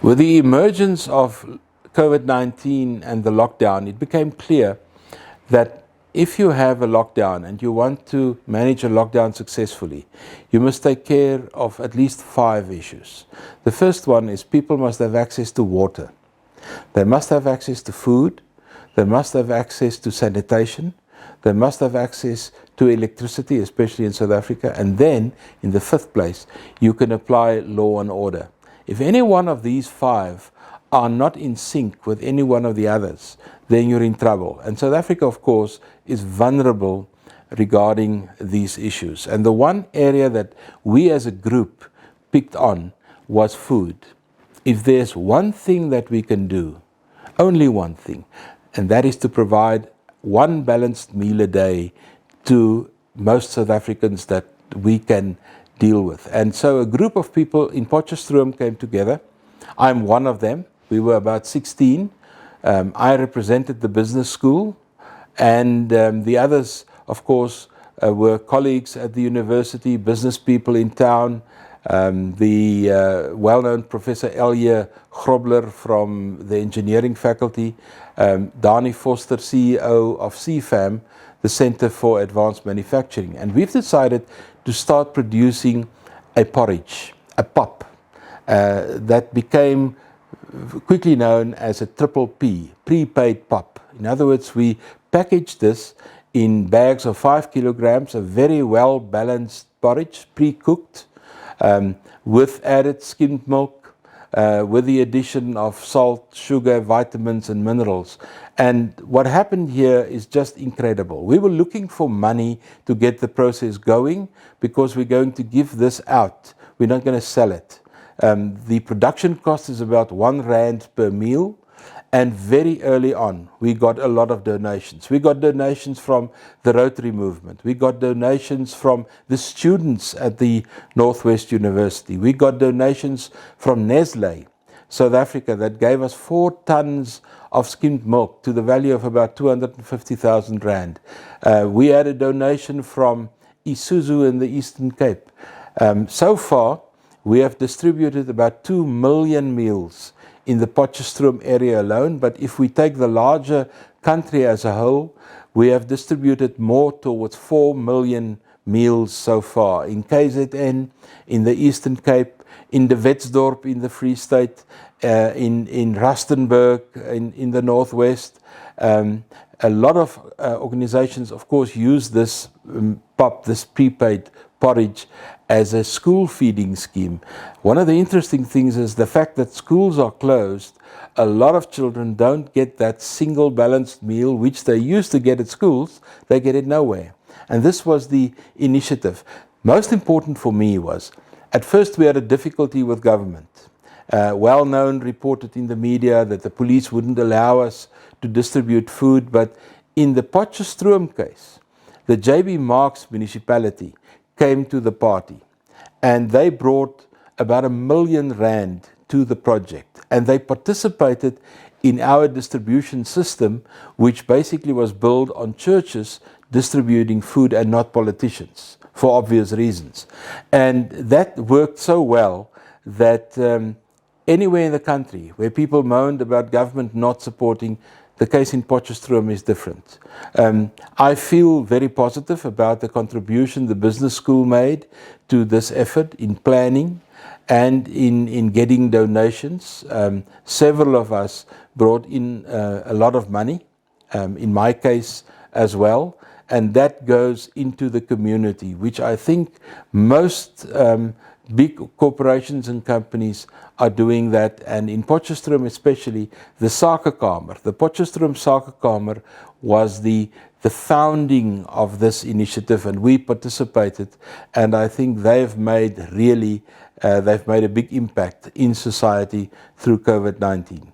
With the emergence of COVID-19 and the lockdown, it became clear that if you have a lockdown and you want to manage a lockdown successfully, you must take care of at least 5 issues. The first one is people must have access to water. They must have access to food. They must have access to sanitation. They must have access to electricity, especially in South Africa. And then, in the 5th place, you can apply law and order. If any one of these 5 are not in sync with any one of the others, then you're in trouble. And South Africa, of course, is vulnerable regarding these issues. And the one area that we as a group picked on was food. If there's one thing that we can do, only one thing, and that is to provide one balanced meal a day to most South Africans that we can deal with. And so a group of people in Potchefstroom came together. I'm one of them. We were about 16. I represented the business school, and the others, of course, were colleagues at the university, business people in town, the well-known Professor Elje Grobler from the engineering faculty, Dani Foster, CEO of CFAM, the Center for Advanced Manufacturing. And we've decided to start producing a porridge, a pap, that became quickly known as a triple P, prepaid pap. In other words, we packaged this in bags of 5 kilograms, a very well-balanced porridge, pre-cooked, with added skimmed milk, with the addition of salt, sugar, vitamins and minerals. And what happened here is just incredible. We were looking for money to get the process going because we're going to give this out. We're not going to sell it. The production cost is about R1 per meal. And very early on, we got a lot of donations. We got donations from the Rotary movement. We got donations from the students at the Noordwes-universiteit. We got donations from Nestlé, South Africa, that gave us 4 tons of skimmed milk to the value of about 250,000 rand. We had a donation from Isuzu in the Eastern Cape. So far, we have distributed about 2 million meals in the Potchefstroom area alone, but if we take the larger country as a whole, we have distributed more towards 4 million meals so far in KZN, in the Eastern Cape, in the Wetsdorp in the Free State, in Rustenburg, in the Northwest. A lot of organizations, of course, use this pap, this prepaid porridge, as a school feeding scheme. One of the interesting things is the fact that schools are closed. A lot of children don't get that single balanced meal which they used to get at schools. They get it nowhere. And this was the initiative. Most important for me was, at first we had a difficulty with government. Well-known reported in the media that the police wouldn't allow us to distribute food, but in the Potchefstroom case, the JB Marks municipality came to the party, and they brought about R1 million to the project, and they participated in our distribution system, which basically was built on churches distributing food and not politicians, for obvious reasons. And that worked so well that anywhere in the country where people moaned about government not supporting, the case in Potchefstroom is different. I feel very positive about the contribution the business school made to this effort in planning and in getting donations. Several of us brought in a lot of money, in my case as well, and that goes into the community, which I think most big corporations and companies are doing that. And in Potchefstroom especially, the Sakekamer, the Potchefstroom Sakekamer was the founding of this initiative, and we participated, and I think they've made a big impact in society through COVID-19.